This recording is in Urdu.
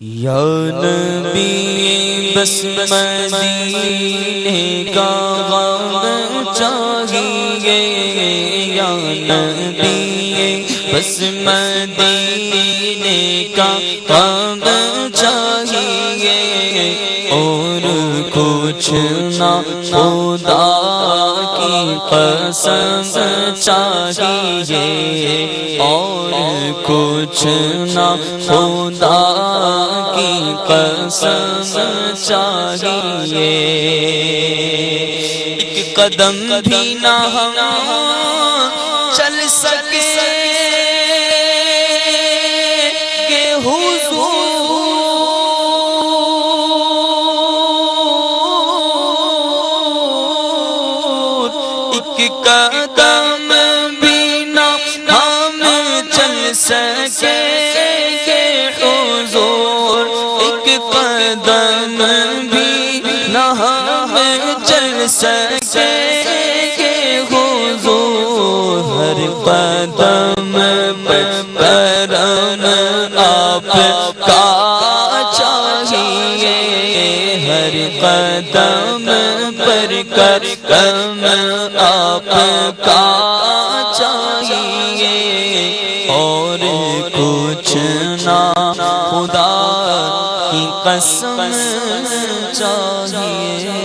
یا نبی بس مدینے کا غم چاہیے، یا نبی بس مدینے کا غم چاہیے، اور کچھ نہ خدا کی قسم چاہیے، اور کچھ نہ خدا کی قسم چاہیے، ایک قدم بھی نہ ہم چل سکے کہ حضور، ایک قدم بھی نہ ہم چل سکے کہ حضور، ایک قدم بھی نہ ہم چل سکے کہ حضور، ہر قدم پر کرم آپ کا چاہیے، ہر قدم پر کرم آپ کا چاہیے، اور کچھ نہ خدا کی قسم چاہیے۔